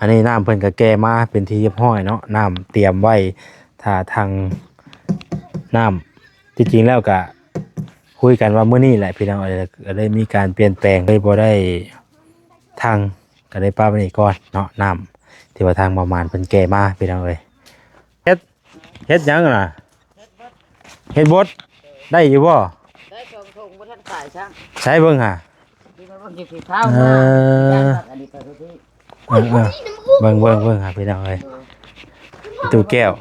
อันนี้น้ำเพิ่นก็แก่มาเป็นที่เรียบร้อยเนาะน้ำเตรียมไว้ถ้าทางน้ำที่จริงแล้วก็คุยกันว่ามื้อนี้แหละพี่น้องก็ได้มีการเปลี่ยนแปลงเลยบ่ได้ทางก็ได้ป้าไว้นี่ก่อนเนาะน้ำที่ว่าทางประมาณเพิ่นแก่มาพี่น้องเอ้ยเฮ็ดหยังน่ะเฮ็ดบดได้อยู่บ่ได้ชงชงบ่ทันขายช่างใช้เบิ่งหาที่มันบ่สิสิเท้ามาอันนี้ก็คือที่เบิ่งหาพี่น้องเอ้ยตู้แก้ว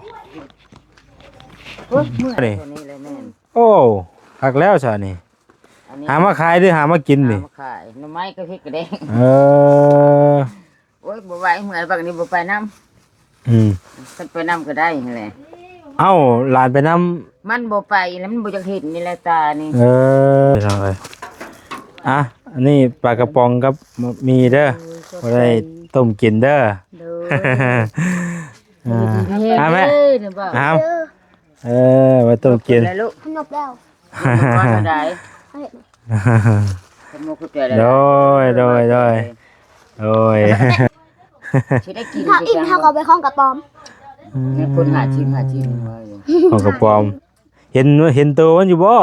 นี่เลยแม่นโอ้หักแล้วซะนี่หามาขายหรือหามากินนี่หามาขายหน่อไม้ก็พริกกระเด้งโอ้ยบ่ไหวเมื่อยบักนี้บ่ไปน้ำคันไปน้ำก็ได้นั่นแหละเอ้าหลานไปน้ำมันบ่ไปแล้วมันบ่จักเห็นนี่แหละตานี่พี่น้องเอ้ยอันนี้ปลากระป๋องกับมีเด้อบ่ได้ต้มกินเด้อแม่ไว้ต้มกินลูกขนมแล้วว่าได้ขนมก็ได้โดยสิได้กินถ้าอิ่มเท่ากับไปข้องกระป๋อมคนหาชิมของกระป๋อมเห็นตัวมันอยู่บ่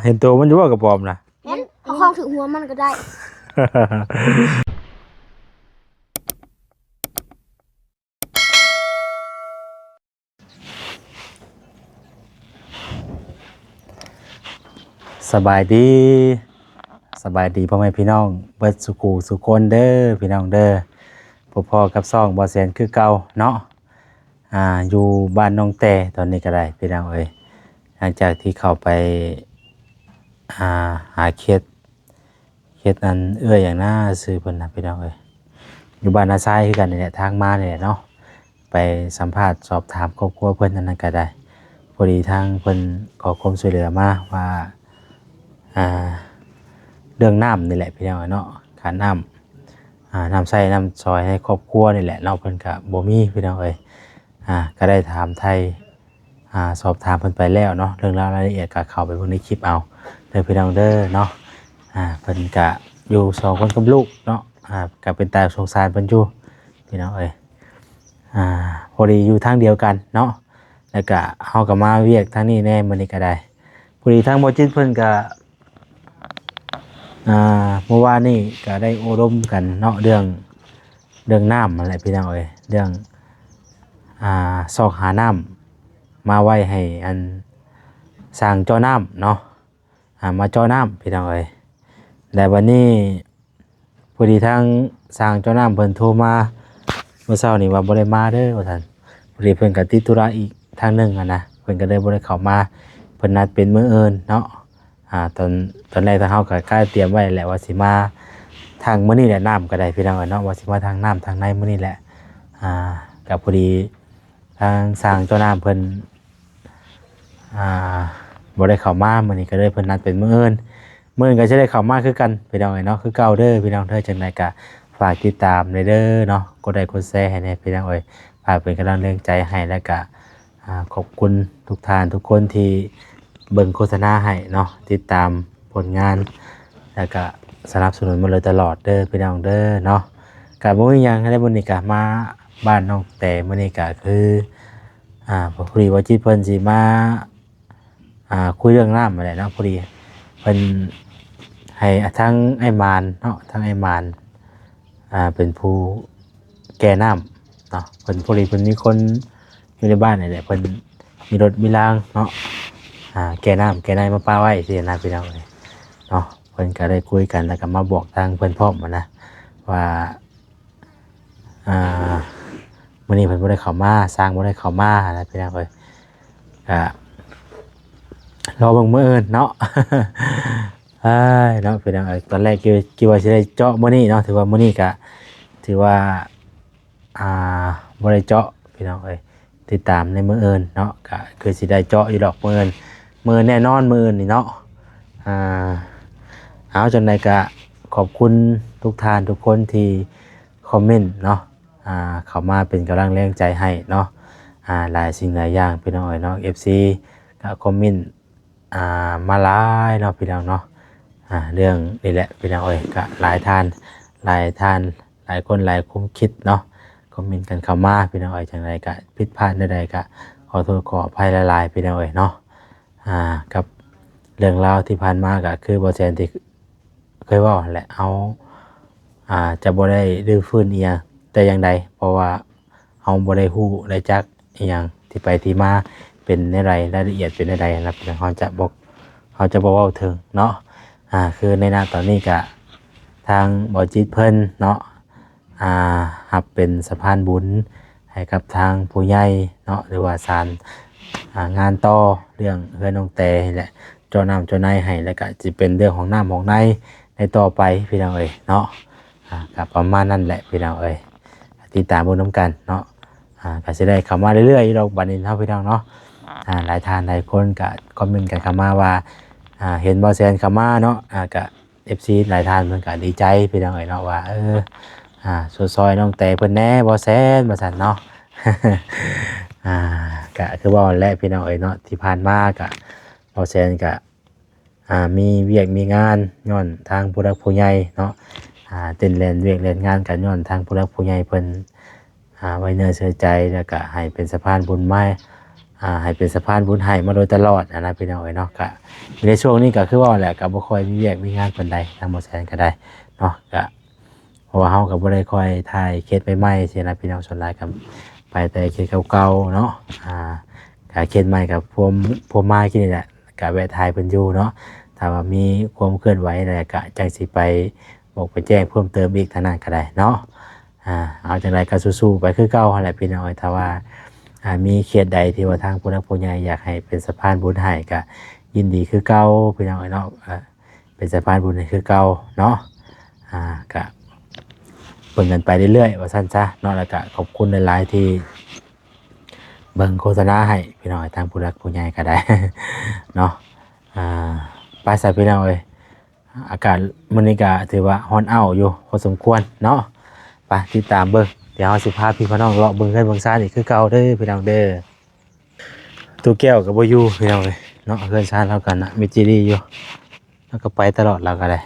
เห็นตัวมันอยู่บ่กระป๋อมน่ะเห็นเอาข้องถึงหัวมันก็ได้สบายดีพ่อแม่พี่น้องเบิดสุขสุคนเด้อพี่น้องเด้อพ่อกับซ่องบ่แสนคือเก่าเนาะอยู่บ้านน้องแต่ตอนนี้ก็ได้พี่น้องเอ้ยหลังจากที่เข้าไปหาเคสนั้นอย่างน่าซื้อเพิ่นน่ะพี่น้องเอ้ยอยู่บ้านนาซายคือกันนี่แหละทางมานี่แหละเนาะไปสัมภาษณ์สอบถามครอบครัวเพิ่นนั้นก็ได้พอดีทางเพิ่นขอความช่วยเหลือมาว่าเรื่องน้ำนี่แหละพี่น้องเนาะขาดน้ำใส่น้ำซอยให้ครอบครัวนี่แหละเราเพิ่นก็บ่มีพี่น้องเอ้ยก็ได้ถามไทยสอบถามเพิ่นไปแล้วเนาะเรื่องราวรายละเอียดก็เข้าไปเบิ่งในคลิปเอาเด้อพี่น้องเด้อเนาะเพิ่นก็อยู่2คนกับลูกเนาะก็เป็นตาสงสารเพิ่นอยู่พี่น้องเอ้ยพอดีอยู่ทางเดียวกันเนาะแล้วก็เฮาก็มาเวียกทางนี้แน่มื้อนี้ก็ได้พอดีทางบ่จิตเพิ่นก็เมื่อวานนี้ก็ได้อบรมกันเนาะเรื่องน้ำอะไรพี่น้องเอ้ยเรื่องซอกหาน้ำมาไว้ให้อันสร้างเจ้าน้ำเนาะมาเจ้าน้ำพี่น้องเอ้ยแต่วันนี้พอดีทางสร้างเจ้าน้ำเพิ่นโทรมาเมื่อเช้านี้ว่าบ่ได้มาเด้อว่าซั่นพอดีเพิ่นก็ติดธุระอีกทางนึงนะเพิ่นก็เลยบ่ได้เข้ามาเพิ่นนัดเป็นมื้ออื่นเนาะตอนแรกทางเฮาก็กล้าเตรียมไว้แหละว่าสิมาทางมื้อนี้แหละน้ำก็ได้พี่น้องเนาะว่าสิมาทางน้ำทางในมื้อนี้แหละก็พอดีทางสร้างเจ้าน้ำเพิ่นบ่ได้เข้ามามื้อนี้ก็เลยเพิ่นนัดเป็นมื้ออื่นก็จะได้เข้ามาคือกันพี่น้องเนาะคือเก่าเด้อพี่น้องเด้อจังได๋ก็ฝากติดตามเด้อเนาะกดไลค์กดแชร์ให้แน่พี่น้องฝากเป็นกำลังแรงใจให้แล้วก็ขอบคุณทุกท่านทุกคนที่เบิ่งโฆษณาให้เนาะติดตามผลงานแล้วก็สนับสนุนมาเลยตลอดเด้อพี่น้องเด้อเนาะก็บ่มีหยังได้มื้อนี้ก็มาบ้านน้องแต่มื้อนี้ก็คือพอดีว่าจิตเพิ่นสิมาคุยเรื่องน้ำนั่นแหละเนาะพอดีเพิ่นให้ทั้งไอ้มารเนาะทั้งไอ้มารเป็นผู้แก่น้ำเนาะเพิ่นพอดีเพิ่นมีคนอยู่ในบ้านนี่แหละเพิ่นมีรถมีรางเนาะแก่น้ำแก่ในมาป้าไว้สินะพี่น้องเลยเนาะเพิ่นก็ได้คุยกันแล้วก็มาบอกทางเพิ่นพร้อมนะว่ามื้อนี้เพิ่นบ่ได้เข้ามาสร้างบ่ได้เข้ามานะพี่น้องเอ้ยก็รอเบิ่งมื้ออื่นเนาะเนาะพี่น้องเอ้ยตอนแรกคิดว่าสิได้เจาะมื้อนี้เนาะถือว่ามื้อนี้ก็ถือว่าบ่ได้เจาะพี่น้องเอ้ยติดตามในมื้ออื่นเนาะก็คือสิได้เจาะอยู่ดอกมื้ออื่นแน่นอนมื้ออื่นนี่เนาะเอาจังได๋ก็ขอบคุณทุกท่านทุกคนที่คอมเมนต์เนาะเข้ามาเป็นกำลังแรงใจให้เนาะหลายสิ่งหลายอย่างพี่น้องเนาะ FC ก็คอมเมนต์มาหลายเนาะพี่น้องเนาะเรื่องนี่แหละพี่น้องก็หลายท่าน หลายคนหลายความคิดเนาะคอมเมนต์กันเข้ามาพี่น้องเอ้ยจังไดก็ผิดพลาดใดๆก็ขอโทษขออภัยหลายๆพี่น้องเอ้ยเนาะกับเรื่องราวที่ผ่านมาก็คือบ่แซนที่เคยเว้าแหละเอาจะบ่ได้รื้อฟื้นอีหยังแต่อย่างใดเพราะว่าเฮาบ่ได้ฮู้ได้จักอีหยังที่ไปที่มาเป็นในรายละเอียดเป็นใดๆนะครับเฮาจะบ่เว้าถึงเนาะคือในหน้าตอนนี้ก็ทางบ่จิตเพิ่นเนาะหับเป็นสะพานบุญให้กับทางผู้ใหญ่เนาะหรือว่าศาลงานต่อเรื่องเฮือนน้องแต่นี่แหละเจ้าน้ำเจ้าในให้แล้วก็สิเป็นเรื่องของน้ำของในในต่อไปพี่น้องเอ้ยเนาะก็ประมาณนั้นแหละพี่น้องเอ้ยติดตามเบิ่งนำกันเนาะก็สิได้เข้ามาเรื่อยๆดอกบัดนี้เฮาพี่น้องเนาะหลายท่านหลายคนก็คอมเมนต์กันเข้ามาว่าเห็นบ่แซนเข้ามาเนาะก็ FC หลายท่านเพิ่นก็ดีใจพี่น้องเอ้ยเนาะว่าซอยน้องแต่เพิ่นแหน่บ่แซนว่าซั่นเนาะ ก็คือว่าวันแรกพี่น้องเอ้ยเนาะที่ผ่านมาก็บ่แซนก็มีเวียกมีงานย้อนทางผู้รักผู้ใหญ่เนาะเต้นเล่นเวียกเล่นงานกันย้อนทางผู้รักผู้ใหญ่เพิ่นไว้เนื้อเชื่อใจแล้วก็ให้เป็นสะพานบุญไม้ให้เป็นสะพานบุญให้มาโดยตลอดนะพี่น้องเอ้ยเนาะก็ในช่วงนี้ก็คือว่าแหละก็บ่ค่อยมีเวียกมีงานปานใดทางบ่แซนก็ได้เนาะก็เพราะว่าเฮาก็บ่ได้ค่อยถ่ายเคสใหม่ๆสินะพี่น้องส่วนหลายก็ไปแต่เคสเก่าๆเนาะก็เคสใหม่กับพวกมากินนี่แหละก็แวะถ่ายเพิ่นอยู่เนาะถ้าว่ามีความเคลื่อนไหวอะไรก็จังสิไปบอกไปแจ้งเพิ่มเติมอีกทางนั้นก็ได้เนาะเอาจังไดก็สู้ๆไปคือเก่าหั่นแหละพี่น้องถ้าว่ามีเขตใดที่ว่าทางผู้นักผู้ใหญ่อยากให้เป็นสะพานบุญให้ก็ยินดีคือเก่าพี่น้องเนาะเป็นสะพานบุญให้คือเก่าเนาะก็เบิ่งกันไปเรื่อยๆว่าซั่นซะเนาะแล้วก็ขอบคุณหลายๆที่เบิ่งโฆษณาให้พี่น้องทางผู้รักผู้ใหญ่ก็ได้ เนาะไปใส่พี่น้องเอ้ยอากาศมื้อนี้ก็ถือว่าร้อนอ้าวอยู่พอสมควรเนาะไปติดตามเบิ่งเดี๋ยวเฮาสิพาพี่น้องเลาะเบิ่งกันเบิ่งซ่านอีกคือเก่าเด้อพี่น้องเด้อตู้แก้วก็บ่อยู่พี่น้องเอ้ยเนาะเฮือนซ่านเรากันนะมีจีดีอยู่แล้วก็ไปตลอดเราก็ได้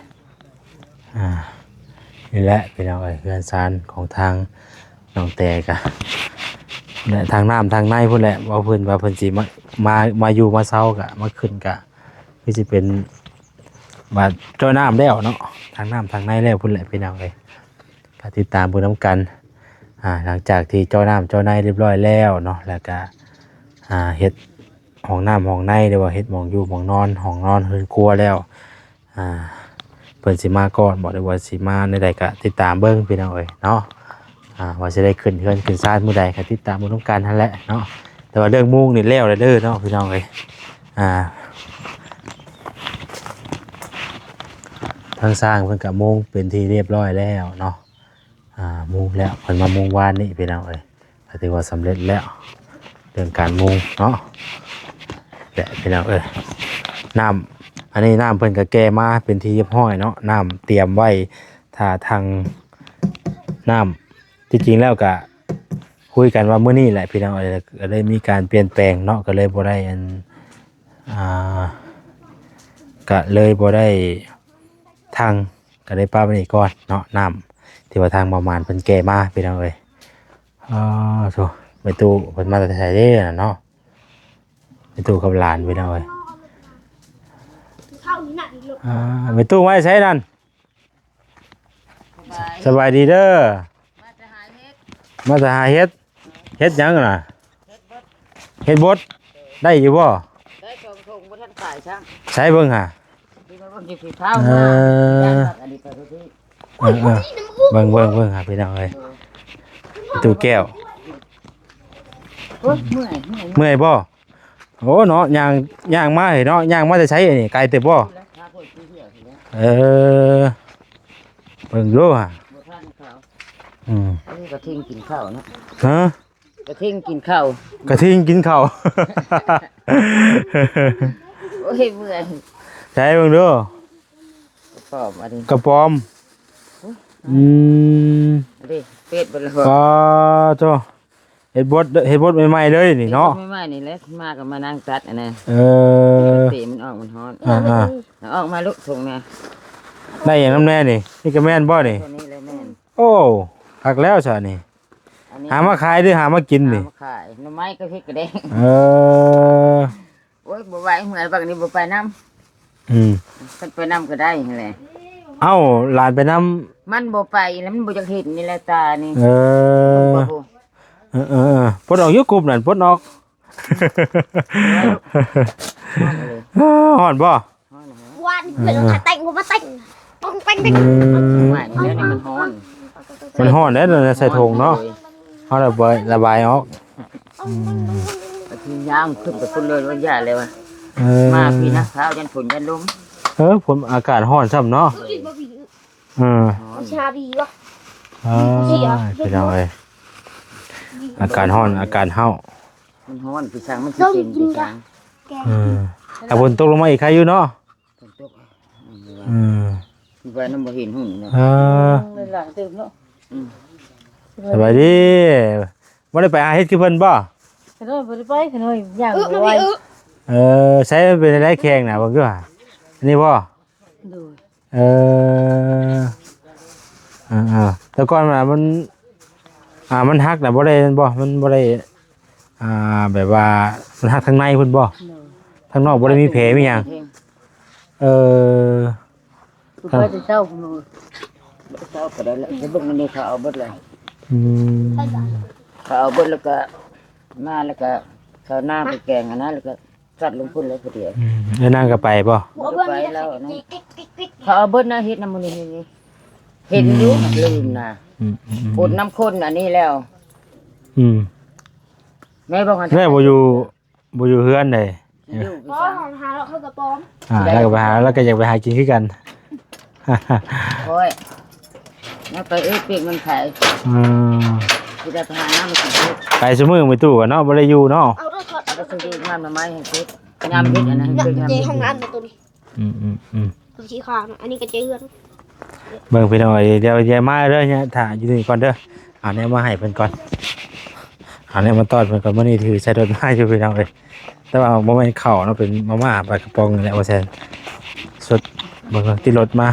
นี่แหละพี่น้องเอ้ยเฮือนซ่านของทางน้องแต่ก็และทางน้ำทางในพุ่นแหละว่าเพิ่นสิมาอยู่มาเซาก็มาขึ้นก็คือสิเป็นว่าเจ้าน้ำแล้วเนาะทางน้ำทางในแล้วพุ่นแหละพี่น้องเอ้ยก็ติดตามเบิ่งนำกันหลังจากที่เจ้าน้ำเจ้าในเรียบร้อยแล้วเนาะแล้วก็เฮ็ดห้องน้ำห้องในหรือว่าเฮ็ดหม้องอยู่หม้องนอนห้องนอนเฮือนครัวแล้วเพิ่นสิมาก่อนบ่ได้ว่าสิมาในใดก็ติดตามเบิ่งพี่น้องเอ้ยเนาะว่าจะได้ขึ้นเฮือนขึ้นซ่านมื้อใดก็ติดตามเบิ่งนำกันนั่นแหละเนาะแต่ว่าเรื่องมุงนี่แล้วเด้อเนาะพี่น้องเอ้ยทางสร้างเพิ่นก็มุงเป็นที่เรียบร้อยแล้วเนาะมุงแล้วเพิ่นมามุงวานนี่พี่น้องเอ้ยก็ถือว่าสำเร็จแล้วเรื่องการมุงเนาะแต่พี่น้องเอ้ยน้ำอันนี้น้ำเพิ่นก็แก้มาเป็นที่เรียบร้อยเนาะน้ำเตรียมไว้ถ้าทางน้ำจริงๆแล้วก็คุยกันว่ามื้อนี้แหละพี่น้องเอ้ยก็เลยมีการเปลี่ยนแปลงเนาะก็เลยบ่ได้ก็เลยบ่ได้ทางก็ได้ป้าไปนี่ก่อนเนาะน้ำที่ว่าทางประมาณเพิ่นแก้มาพี่น้องเอ้ยโธ่ไปตู้เพิ่นมาแต่ไสเด้อเนาะไปตู้กับหลานพี่น้องเอ้ยไปตู้ไว้ใช้นั่นสบายดีเด้อมาจะหาเฮ็ดหยังน่ะเฮ็ดบดได้อยู่บ่ได้ชงบ่ทันขายช่าง ใช้เบิ่งหาดีมันบ่สิสิเท้ามาอันนี้ก็ที่เบิ่งหาพี่น้องเอ้ยตู้แก้วเมื่อยบ่โอ้เนาะย่างมาให้เนาะย่างมาจะใช้อันนี้ไกลเต็มบ่เบิ่งดูฮะอันนี้กระทิงกินข้าวนะฮะกระทิงกินข้าวโอ้ยเมื่อยใช้เบิ่งดูกระป๋อมดิเป็ดบ่ล่ะโธ่เฮ็ดบดใหม่ๆเลยนี่เนาะใหม่ๆนี่แหละมาก็มานั่งตัดอันนั้นตีมันออกมันฮ้อนออกมาลุกถุงนะได้อย่างน้ำแน่นี่ก็แม่นบ่นี่ตัวนี้เลยแม่นโอ้ คักแล้วซะนี่ อันนี้ หามาขายหรือหามากินนี่ หามาขายหน่อไม้ก็พริกกระเด้ง เออ โอ้ยบ่ไหวเหมือนบางนี้บ่ไปน้ำ อืม ฉันไปน้ำก็ได้นั่นแหละ เอ้าหลานไปนำ มันบ่ไปแล้วมันบ่อยากเห็นนี่แหละตานี่ เออ บ่บ่ เออปลดออกอยู่กลุ่มนั่นปลดออกฮ้อนบ่ วันเพื่อนมาแต่งกูมาแต่งต้องแต่ง ไหวนี่แล้วนี่มันฮ้อน มันฮ้อนเด้อใส่ถุงเนาะเฮาระบายออก ทีย่างขึ้นไปพุ่นเลยว่าอย่าเลยว่ะ เออ มาพี่นะข้าวยันฝนยันลม ผมอากาศร้อนซ้ำเนาะเออ ชาดีวะ พี่น้องเอ้ยอากาศร้อนอากาศเฮา มันฮ้อนพี่ช้างมันสิเป็นพี่ช้าง เออถ้าฝนตกลงมาอีกใครอยู่เนาะ ฝนตก อืม ไว้น้ำบ่เห็นหุ่นเนาะ เออ เลยหลังตื่นเนาะ สบายดีบ่ได้ไปหาเฮ็ดคือเพิ่นบ่ ขนมบ่ได้ไปขนมย่าง มัน ไว้ มี ใช้เป็นได้แข่งน่ะบ่คือว่าอันนี้บ่ ดู เออแต่ก่อนมันมันฮักน่ะบ่ได้บ่มันบ่ได้แบบว่ามันฮักทางในเพิ่นบ่ทางนอกบ่ได้มีแผลมีหยังเออ คือไปจะเช้าพุ่นเช้าก็ได้แล้วจะเบิ่งนี่เขาเอาเบิดเลย อืม เขาเอาเบิดแล้วก็มาแล้วก็เขาหน้าไปแกงอันนั้นแล้วก็จัดลงพุ่นเลยพอดี แล้วนางก็ไปบ่ หัวเพื่อนนี่นะกิ๊ก เขาเอาเบิดนะเฮ็ดน้ำมันนี่เห็นอยู่ลืมนะ อืม ปดน้ำข้นอันนี้แล้ว อืม แม่บอกว่า แม่บ่อยู่เฮือนเด้ อยู่ พอหาเราเข้ากระป๋อม แล้วก็ไปหาแล้วก็อยากไปหากินคือกัน โอ้ยแล้วไปเปียกมันขาย อืม ที่ได้ไปหาน้ำมากินเฮ็ด ไปซุมื้อไปตู้กันเนาะบ่ได้อยู่เนาะ เอาด้วยก่อน แล้วก็ซื้อน้ำมาไม้ให้เฮ็ดน้ำเฮ็ดอันนั้น เนี่ย เป็น เจ น้ำ ห้องน้ำตัวนี้ อืม ตัวชี้ขาวอันนี้ก็เจเฮือน เบิ่งพี่น้องเดี๋ยวอย่ามาเด้อเนี่ยถ่าอยู่นี่ก่อนเด้อเอาแนวมาให้เพิ่นก่อนเอาแนวมาต้อนเพิ่นก่อนมื้อนี้ถือใส่รถมาอยู่พี่น้องเอ้ยแต่ว่าบ่แม่นข้าวเนาะเป็นมาม่าปลากระป๋องนี่แหละว่าซั่นสดเบิ่งติดรถมา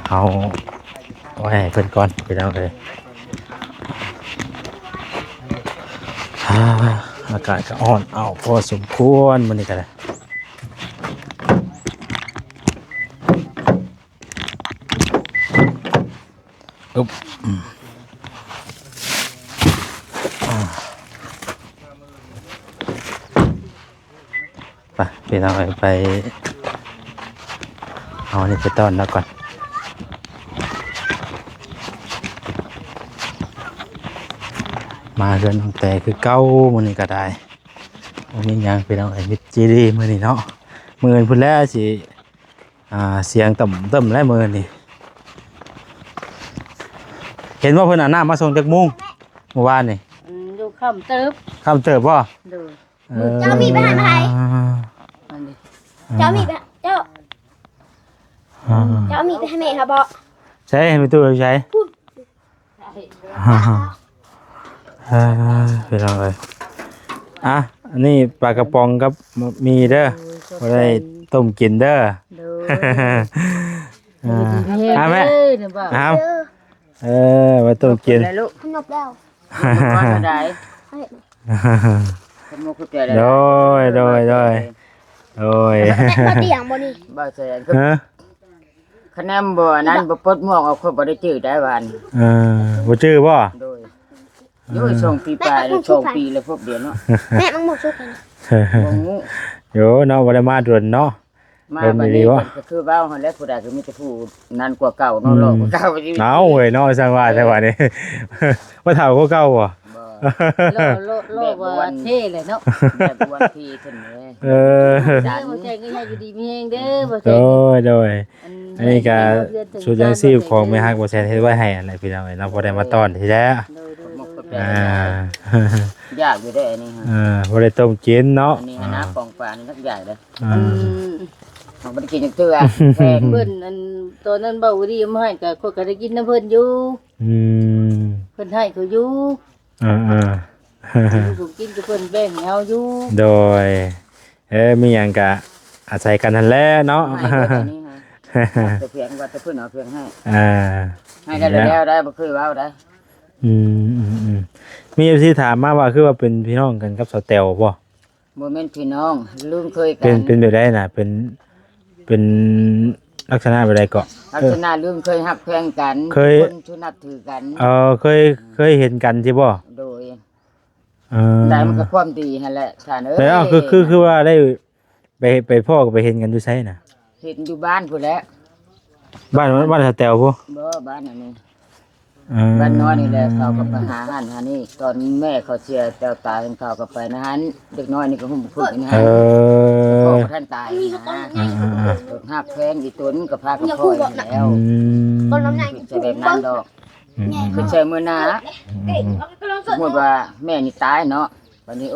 เอาไว้ให้เพิ่นก่อนพี่น้องเอ้ยอากาศก็อ่อนเอาพอสมควรมื้อนี้ก็ได้ อุ๊บไปพี่น้องไปเอาอันนี้ไปต้อนแล้วก่อนมาเรือนของแต่คือเก้ามื้อนี้ก็ได้มีหยังพี่น้องมิตรจีดีมื้อนี้เนาะมื้อนี้พุ่นแล้วสิเสียงต่ำๆแล้วมื้อนี้ เห็นว่าเพิ่นเอาน้ำมาส่งจากมุ้งเมื่อวานนี่ อยู่ค่ำเติบ คำเติบบ่ ดู เจ้ามีไปหาใคร อันนี้ เจ้ามีไปเจ้ามีไปให้แม่ครับบอ ใช้ให้มีตู้ใช้ไปลองเลยอ่ะอันนี้ปลากระป๋องกับมีเด้อบ่ได้ต้มกินเด้อ ดู อ่าแม่ เนี่ยบ่ ครับ เออ ไว้ต้มกิน แล้วลูก ขนมแล้ว มาก็ได้ ให้ ขโมยกุญแจได้ โดย แต่มาเตียงบ่นี่ บ่ใช่ ฮะ คะแนนบ่นั้นบ่ปลดหมวกเอาคนบ่ได้จื้อได้หวาน บ่ชื่อบ่ โดยโดยส่งปีปลายส่งปีแล้วพวกเดียวเนาะ แม่มันหมดชุกเลย บ่งู โยเนาะบ่ได้มาด่วนเนาะ มาบัดนี้ก็คือว้าวหั่นแหล้วผู้ใดก็มีแต่ผู้นั้นกว่าเก่าเนาะหลอกกว่าเก่าชีวิต เอาเว้ยเนาะจังว่าจังว่านี่ ว่าเฒ่าก็เก่าบ่ โลกว่าเท่เลยเนาะแบบวันที่ขึ้นเลย เออ จ้าบ่ใจก็ให้อยู่ดีมีแฮงเด้อบ่ใจ โดยอันนี้ก็ชุดยังชีพของแม่ฮักบ่แซนเฮ็ดไว้ให้อันไหนพี่น้องเอ้ยเนาะบ่ได้มาต้อนที่แท้ มกกาแฟ อ่าย ากอยู่ได้อันนี้ฮะ บ่ได้ต้มกินเนาะ อันนี้นะปองปลานี่ทักใหญ่เลย อ่า มันบ่ได้กินจังเทื่อแพง เพิ่นอันตอนนั้นเบาดีมาให้ก็คนก็ได้กินน้ำเพิ่นอยู่ อืม เพิ่นให้เขาอยู่ อ่า ผมกินกับเพิ่นแบ่งให้เฮาอยู่ โดยมีหยังก็อาศัยกันนั่นแหละเนาะ ให้เบิดอันนี้ฮะ แต่เพียงว่าจะเพิ่นเอาเพียงให้ อ่า ให้ได้แล้วได้บ่เคยเว้าได้ มีFCถามมาว่าคือว่าเป็นพี่น้องกันกับสาวแตวบ่ บ่แม่นพี่น้องลืมเคยกั เป็นแบบใดน่ะเป็นลักษณะแบบใดเกาะ ลักษณะลืมเคยฮักแพงกัน เคย คนชุนับถือกัน เคยเห็นกันใช่บ่ โดย เออ ได้มันก็ความดีหั่นแหละท่านเอ้ย แล้วคือว่าได้ไปพ่อก็ไปเห็นกันอยู่ไสน่ะ เห็นอยู่บ้านพุ่นแหละ บ้านสาวแตวบ่ บ่บ้านอันนี้ เออ บ้านน้อยนี่แหละเขาก็ไปหาหันหานี่ตอนแม่เขาเสียแต้วตายเขาก็ไปนะฮันเด็กน้อยนี่ก็หุ่มฝึกนะ เอ ฮะพ่อ อ ท่านตาย มีกระต้น นะ ใหญ่กระต้น รถหักแพงอีตุนกับพากับพ่ออยู่แล้ว ต้นน้ำใหญ่ จะแบบนั้นดอกคือใช้มือหนา เก่งก็ลอง สมมติว่าแม่นี่ตายเนาะวันนี้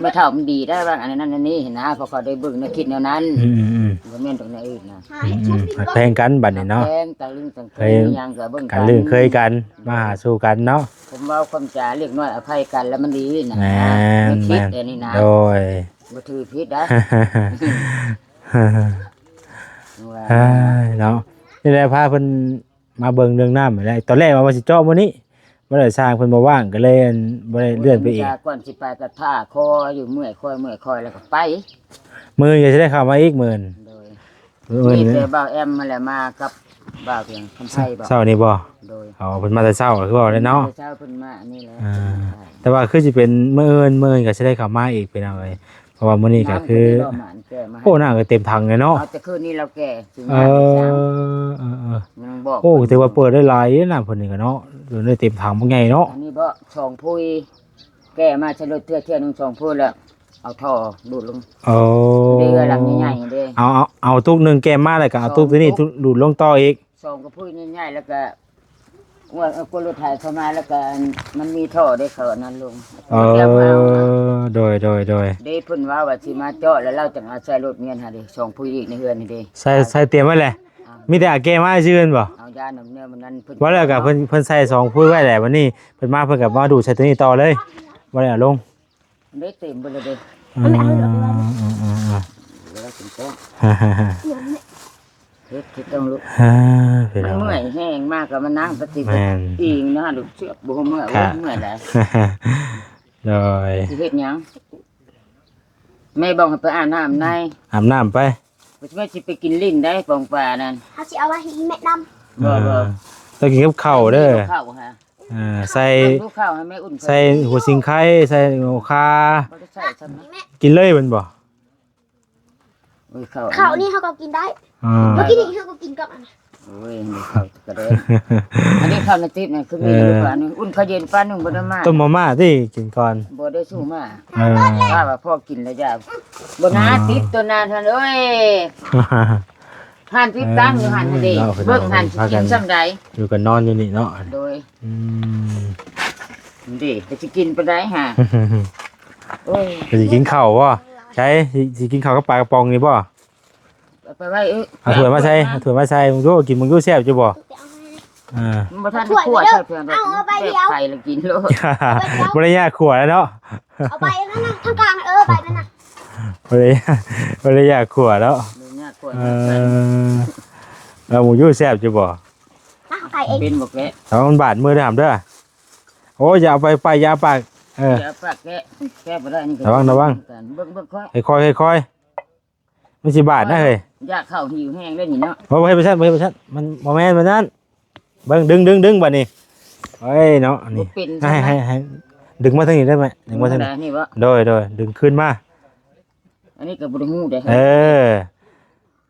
ไม่เท่ามันดีได้บ้างอันนั้นอันนี้เห็นนะเพอเขาได้เบิ่งในคิดแนวนั้นบ่แม่นตรงนี้อื่นนะ แพงกันบัดนี้เนาะ แพงตะลึงตังเคยยังก็เบิ่ง กันเรื่องเคยกันมาหาสู่กันเนาะ ผมเว้าความจาเรียกน้อยอภัยกันแล้วมันดีนะ แม่ ไม่คิด น อันนี้นะ โดย บ่ถือผิดนะว่า เอ้ยเนาะนี่แหละพาเพิ่นมาเบิ่งเรื่องน้ำได้ตอนแรกว่าสิเจาะมื้อนี้บ่ได้สร้างเพิ่นบ่ว่างก็เลยบ่ได้เลื่อนไปอีก ก่อนสิไปก็ท่าคออยู่เมื่อยคอยแล้วก็ไป มื้อจะสิได้เข้ามาอีกมื้อ โดย มื้อ มี นี้ แต่บ่าวแอมมาแหละมากับบ่าวเพียงคำไทยบ่ เช้านี้บ่ โดย เอาเพิ่นมาแต่เช้าก็คือว่าได้เนาะ เช้าเพิ่นมาอันนี้แหละ แต่ว่าคือสิเป็นมื้ออื่นก็สิได้เข้ามาอีกพี่น้องเอ้ยเพราะว่ามื้อนี้ก็คือ น้ำเพิ่นได้รหมานแก้มาให้ โอ้น้าก็เต็มถังเลยเนาะ เอาแต่คืนนี้เราแก่ถึง เอ มา อ บอก โอ้ถือว่าเปิดได้หลายนะเพิ่นนี่ก็เนาะอยู่ในเต็มถังบ่ใหญ่เนาะ อันนี้บ่ช่องพุยแก่มาชะลดเทื่อนึงช่องพุยแล้วเอาท่อดูดลง โอ้ เด้อหลังใหญ่ๆเด้ เอาตุกหนึงแก้มมาแล้วก็เอาตุกตัวนี้ดูดลงต่ออีก ช่องกระพุยใหญ่ๆแล้วก็ว่าเอากรถไถเข้ามาแล้วก็มันมีท่อได้เข้าอันนั้นลง เอโดยโดย เด้เพิ่นว่าสิมาเจาะแล้วเราจะเอาใส่รถเมียนหาเด้ช่องพุยอีกในเฮือนนี่เด้ ใส่เตรียมไว้แหละมีแต่เอาแก้มาซื่อๆบ่ เอายาน้ำเนื้อมันนั้นเพิ่น ว่าแล้วก็เพิ่นใส่สองพูดไว้แหละวันนี้เพิ่นมาเพิ่นก็มาดูดใส่ตัวนี้ต่อเลยบ่ได้เอาลง ได้เต็มไปเลยเด้ แล้วถึงต้องเฮ็ดที่ต้องลุก พี่ มั น้ น อง เมื่อยแห้งมากก็มานั่งปฏิบั แม่ ติ น อีกนะลูกเชือกบ่เมื่อย ค่ะ เมื่อยแล้ว โดย สิเฮ็ดหยังแม่บอกให้ไปอาบน้ำใน อาบน้ำไป แม่สิไปกินลิ้นได้ปองปลานั่น เขาจะเอาไว้ให้แม่ด บ่บ่ ต้องกินกับข้าวเด้อ ข้าวฮะ ใส่ ลูกข้าวให้แม่อุ่น ใส่หัวสิงไข่ใส่หัวคา บ่ได้ใส่ซ้ำนะ กินเลยมันบ่ โอ้ยข้าว ำข้าวนี่เขาก็กินได้ อ่า เมื่อกี้นี่เขาก็กินกับอันนั้น โอ้ยนี่ข้าวกระเด็นอันนี้ข้าวในติ๊บนี่คือมีลูกปลานึงอุ่นข้าวเย็นปลานึงบ่ได้มา ต้มมาม่าที่กินก่อน บ่ได้สู้มา เออ ว่าพ่อกินแล้วจ้ะบ่นาติดตัวนั้นท่านเอ้ย หันที่ตั้งอยู่หันเด้เบิ่งหันสิกินซ้ำใด อยู่กันนอนอยู่นี่เนาะ โดย อืม เด้จะสิกินไปได้ฮะโอ้ย สิกินข้าวบ่ใช่สิกินข้าวกับปลากระป๋องนี่บ่ เอาไปไว้เอ้ย เอาถ้วยมาใส่เอาถ้วยมาใส่มึงดูกินมึงดูแซ่บอยู่บ่อ่า มันบ่ทันได้คั่วใส่เพิ่นแบบไข่แล้วกินโลด บ่ได้ยากขวดแล้วเนาะ เอาไปนั่นนะทางกลางใบนั่นน่ะ บ่ได้ยากขวดแล้ว เลยเนี่ยคั่ว เออแล้วมึงดูแซ่บอยู่บ่ นะเอาไปเอง เป็นบ่แกะ ถ้ามันบาดมือได้หำเด้อโอ้ยอย่าเอาไปป้ายยาปากเออ เดี๋ยวปากแกะบ่ได้นี่ ระวัง เบิ่งค่อย ค่อยๆมันสิบาดนะเฮ้ย อยากเข้าหิวแห้งได้นี่เนาะ บ่ให้ไปซั่นมันบ่แม่นแบบนั้นเบิ่งดึงบัดนี้เฮ้ยเนาะ บ่ นี่ เป็น ให้ดึงมาทางนี้ได้ไหมดึงมาทางนี้ นี่บ่ โดยดึงขึ้นมา อันนี้ก็บ่ได้ฮู้ได้ เออ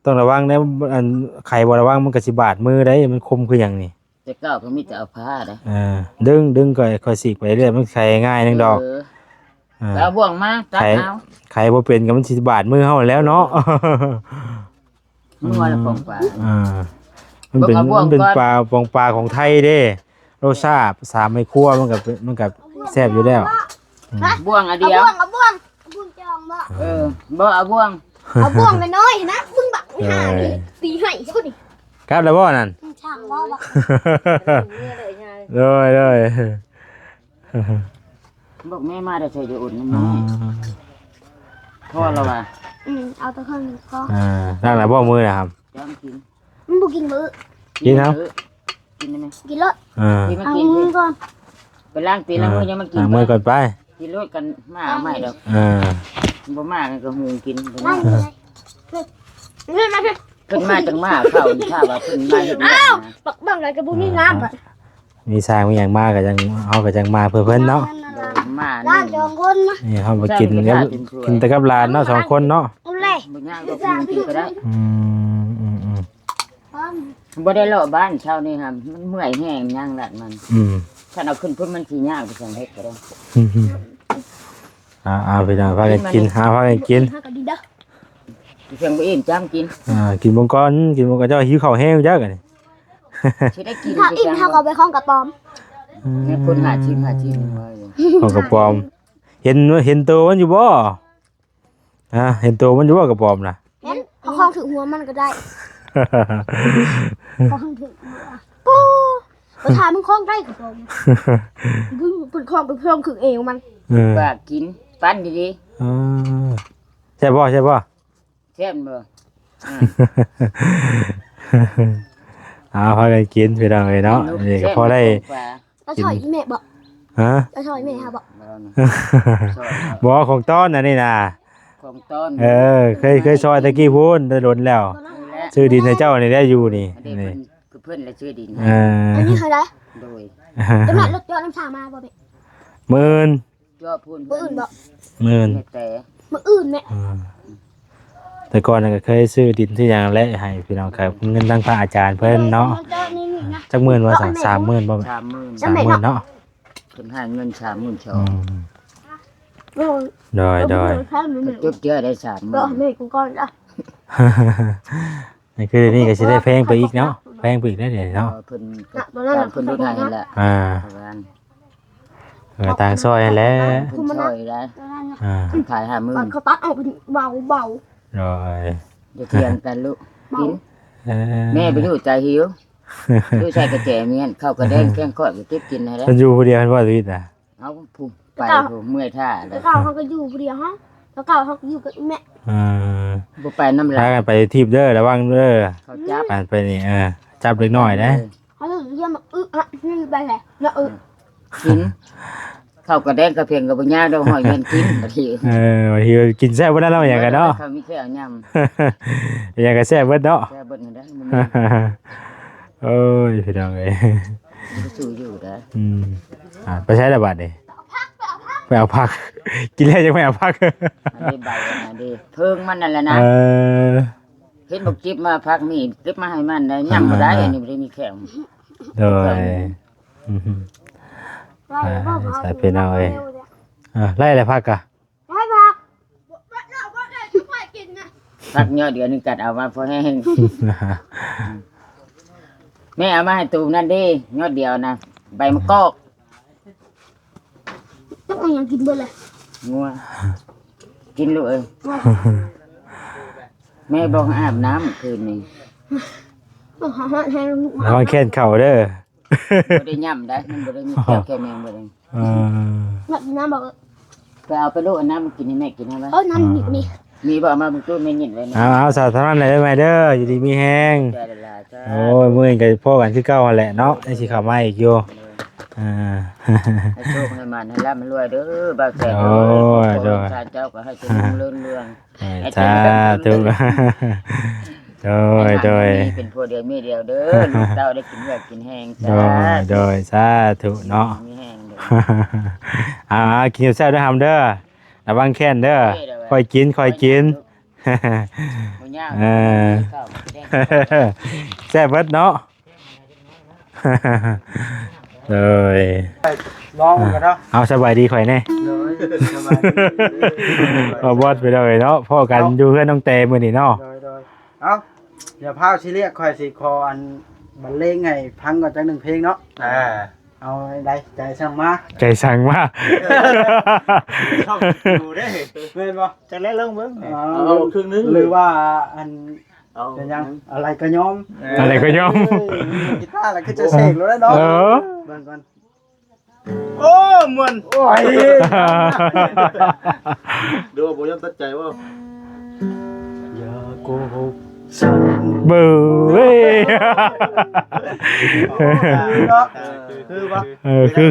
ต้องระวังนะอันไข่บ่ระวังมันก็สิบาดมือได้มันคมคือหยังนี่ แต่ก้าวก็มีแต่เอาผ้าได้ เออดึงก็ค่อยสีกไปเรื่อยมันไข่ง่ายนึงดอกอ่า เอาบ่วงมาตัดเอา ไข่บ่เป็นก็มันสิบาดมือเฮาแล้วเนาะ นัวละของปลา อ่ามันเป็น เบิ่งเอาบ่วง มันเป็น ก่อน ปลาปองปลาของไทยเด้รสชาติสามไม่ครัวมันกับแซ่บอยู่แล้ว บ่วงอัน เอา เดียว บ่วงเอาบ่วงบ่วงจองบ่ บ่เอาบ่วง เอาบ่วงน้อยๆนะมึงบักไม่หาดิตีให้ชุดนี่ ครับแล้วบ่นั่น ช่างบ่บัก เลย บอกแม่มาได้ใส่เดี๋ยวอุ่นน้ำมันพ่อเราว่า เอาตัวข้างนี้ก็ นั่งแล้วบ่มือนะครับ จ้างกิน มันบ่กินมื้อ กินเอา กินได้ไหม กินเลย กินมา เอา กิน มือก่อน ไปล้างตีนล้างมือยังมากิน มือก่อนไป กินรถกันมาเอาใหม่ดอก เออ บ่มากันก็หุงกินไป นั่ นั่ ง ง เลยมาสิ ขึ้นมาจังมาเข้าถ้าว่าขึ้นมาเฮ็ดงานนะ ปักบังอะไรก็บ่มีน้ำอ่ะ มีสร้างมีอย่างมากก็จังเอาก็จังมาเพื่อเพิ่นเนาะ มา ร้า นี่ นจองคนนะ นี่เฮามากินกับกินแต่กับหลานเนาะ2คนเนาะ เอาเลย บ่ยากก็หุงกินก็ได้ อืม บ่ได้เลาะบ้านเช้านี่ครับมันเมื่อยแห้งย่างลัดมัน อืม ถ้าเอาขึ้นพุ่นมันสิยากไปสั่งเฮ็ดก็ได้ เอาไปจังพากันกินหาพากันกิน หาก็ดีเด้อ เพียงบ่อิ่มจ้ำกิน กินบ่ก่อนกินบ่ก็เจ้าหิวข้าวแห้งจักอันนี้ สิได้กิน ถ้าอิ่มเฮาก็ไปข้องกระป๋อม เนี่ยคนหาชิมไว้อยู่ ของกระป๋อมเห็นตัวมันอยู่บ่เห็นตัวมันอยู่บ่กระป๋อมน่ะ เห็นเขาข้องถึงหัวมันก็ได้ข้องถึงหัวปูไปถามมึงข้องได้กระป๋อมเพิ่งเป็นข้องเป็นข้องคือเอวมัน ว่ากินปั้นดี ใช่บ่ใช่บ่ ๆแซ่บบ่ พากันกินพี่น้องเอ้ยเนาะนี่ก็พอได้ แล้วถอยอีแม่บอก ฮะ แล้วถอยแม่ฮะบอก บ่ของต้อนน่ะนี่น่ะ ของต้น เคยซอยตะกี้พูนได้ล้นแล้วซื้อดินให้เจ้านี่ได้อยู่นี่ อันนี้เพิ่นละชื่อดิน อันนี้เคยได้ โดย จำหน่ายรถยอดน้ำชามาบ่เบ็ด หมื่น ยอดพูน มืออื่นบอก หมื่น แต่ มืออื่นแม่ แต่ก่อนน่ะก็เคยซื้อดินที่อย่างและให้พี่น้องครับเงินทางพระอาจารย์เพิ่นเนาะจักหมื่นว่า30,000บ่แม่ 30,000 30,000เนาะ เพิ่นให้เงิน30,000ชอ โดย จุดเดียวได้ ก็ 30,000 แม่กูก่อนจ้ะ นี่คือนี่ก็สิได้แพงไปอีกเนาะแพงไปอีกได้เดี๋ยวเนาะ เพิ่นเพิ่นรู้ได้แหละ ต่างซอยแหล้ว เพิ่นช่วยได้ขาย ตอน 50,000 เขาตัดออกเป็นเบา โดย เดี๋ยวเที่ยงกันลูกกินแม่ไปอยู่ใจหิวดูใส่กระแจเมียนเข้ากระแดงแกงข้อยก็เก็บกินให้แล้ว มันอยู่ผู้เดียวมันบ่ชีวิตน่ะ เอาผู้ไปผู้เมื่อยท่า ๆ เล แล้ ยว ก็เขาก็อยู่คนเดียวฮะแล้วก็เขาก็อยู่กับแม่ บ่ไปน้ำลา พาย กันไปทีบเด้อระวังเด้อ เขาจับ ผ่านไปนี่จับเล็กน้อยนะ เขาจะเยี่ยมมานี่ไปแหละแล้วกินเข้ากระแดงกระเพียงกับปัญญาดอกหอยเงินกินบางที บางทีกินแซ่บบ่ได้แล้วอย่างกันเนาะ เขามีแค่เอาย อย่างกันแซ่บเบิดเนาะ ำแค่เบิ่งนั่นแหละมัน โอ้ยพี่น้องเอ้ย ก็สู้อยู่นะ ไปใช้ระบาดนี่ไปเอาผัก กินแล้วยังไม่เอาผัก อันนี้ใบอันนี้เพิ่งมันนั่นแหละนะเห็นบอกจิบมาพักนี่เก็บมาให้มันได้ย่ำบ่ได้อันนี้บ่ได้มีแข็ง โดยใส่เป็นเอาเอ้ยไล่อะไรผักกะ ไม่พักไม่กินนะ พักเยอะเดี๋ยวนึงกัดเอามาพอแห้งแม่เอามาให้ตูนั่นดิยอดเดียวนะใบมะกอก ต้องยังกินเบอร์เลย งัวกินลูกเอ้ยแม่บอกให้อาบน้ำคืนนี้ ต้องหาให้ลูก ระวังแค้นเข่าเด้อ บ่ได้ย่ำได้มันบ่ได้มีแก้วแค่แมงบ่ได้ แบบน้ำบอก ไปเอาไปลูกเอาน้ำมากินให้แม่กินให้ไหม น้ำหนิบนี่ มีบ่เอามาบุกตู้แม่ยินไว้นะ เอาสาธารณะเลยไหมเด้ออยู่ดีมีแห้ง ใจละลายจ้า โอ้ยมื้อนี้ก็พ่อกันคือเก่าหั่นแหละเนาะได้สิเข้ามาอีกอยู่ให้โชคให้มันให้ร่ำรวยเด้อบ่าวแสน โอ้ยโดย ชาเจ้าก็ให้เจริญเรื่อง สาธุโดย เป็นผัวเดียวเมียเดียวเด้อลูกเต้าได้กินเลือดกินแห้ง โดยสาธุเนาะ มีแห้งเด้อ กินแซ่บด้วยหำเด้อระวังแค้นเด้อค่อยกิน บ่ยากข้าวแดง แซ่บเบิดเนาะเลย ลองกันเนาะ เอาสบายดีข่อยแน่เอาบอดไปเลยเนาะพ่อกันอยู่เพื่อนน้องเตมื้อนี้เนาะ โดยเอ้าเดี๋ยวพาสิเรียกคอยสิคออันบรรเลงให้พังก่อนจักหนึ่งเพลงเนาะเอาได้ใจสั่งมา ใจสั่งมาก ดูได้แม่นบ่ จะเล่นเรื่องมึง เอาครึ่งนึงหรือว่าอันเป็นยังอะไรก็ยอม อะไรก็ยอม กีตาร์แล้วก็จะเสกแล้วเนาะเบิ่งโอ้มัน โอ้ย ดูว่าผมยังตัดใจว่า อย่าโกหก สัน เบ้อเว้ย คือเนาะคือว่า คือ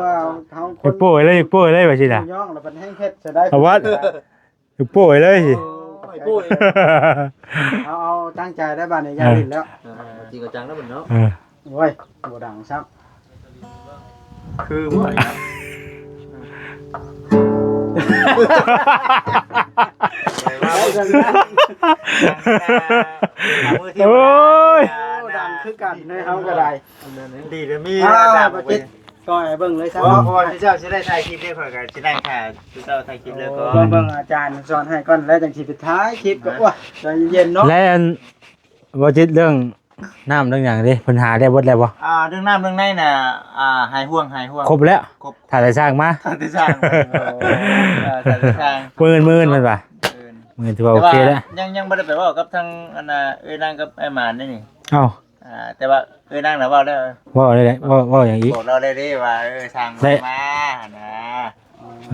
ว่าเขาค อยาน กโป้ยเลยอยากโป้ยเลยว่าสิน่ะ ย่องแล้วมันแห้งเฮ็ดจะได้ เอาวัดอยากโป้ยเลยสิ เอาตั้งใจได้บ้านในยาลินแล้ว จริงจังแล้วมันเนาะ เออ โอ้ยบ่ดังซับ คือบ่อยนะ โอ้ย ดังคือกันในเฮาก็ได้ ดีเด้อมี บ่จิตก็ให้เบิ่งเลยซะ เพราะพอที่เจ้าสิได้ถ่ายคลิปได้ข่อยก็สิได้ค่ะที่เจ้าถ่ายคลิปแล้วก็ เบิ่งอาจารย์สอนให้ก่อนแล้วจังสิไปท้ายคลิปก็ว่าใจเย็นเนาะ และอันบ่จิตเรื่องน้ำเรื่องหยังดิเพิ่นหาได้เบิดแล้วบ่ เรื่องน้ำเรื่องในน่ะหายห่วง ครบแล้ว ครบ ถ้าได้สร้างมา ทางที่สร้างทางที่สร้าง มื่นมันป่ะมื่นถือว่าโอเคแล้ว ยังบ่ได้ไปเว้ากับทางอันน่ะนางกับไอ้หมานนี่ เอ้า แต่ว่านางน่ะเว้าแล้ว ว่าได้เลยว่าอย่างอีก บอกเราได้ดิว่าสร้างมานะ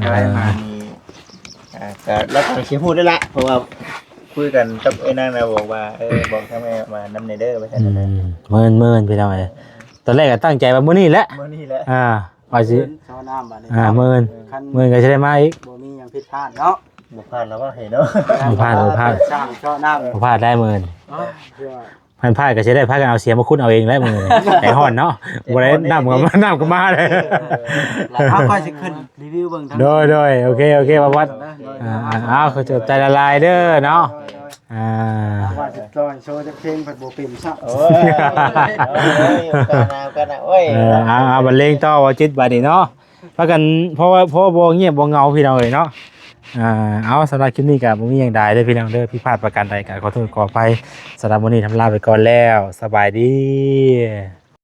อะไรมานี่ก็แล้วก็สิพูดได้ละเพราะว่าคุยกันกับไอ้นางน่ะบอกว่าบอกทางแม่มานำในเด้อไปซั่นน่ะ มื่นไปแล้วไงตอนแรกก็ตั้งใจว่ามื้อนี้แหละ มื้อนี้แหละ ว่าสิ ซอน้ำบัดนี้ มื่นก็จะได้มาอีก บ่มีหยังผิดพลาดเนาะ บ่พลาดแล้วว่าเห็นเนาะ บ่พลาด สร้างซอน้ำ พลาดได้มื่น เพื่อ มันพลาดก็จะได้พากันเอาเสียมาคุ้นเอาเองแล้วมื่นแต่ห่อนเนาะบ่ได้น้ำก็มาเลย เอาค่อยสิขึ้นรีวิวเบิ่งทั้ง โดยโอเคว่าวัดเอาเขาจะใจละลายเด้อเนาะ ว่าจะจอยโชว์จะเพลงผัดโบเป็นซะ โอ้ยกันนะโอ้ย เอาบันเลงต่อว่าจิตบาดนี้เนาะเพราะกันเพราะว่าบ่เงียบบ่เงาพี่น้องเอ้ยเนาะเอาสำหรับคลิปนี้ก็บ่มีหยังใดเด้อพี่น้องเด้อพี่พลาดประการใดก็ขอโทษขออภัยสำหรับวันนี้ทำลาไปก่อนแล้วสบายดี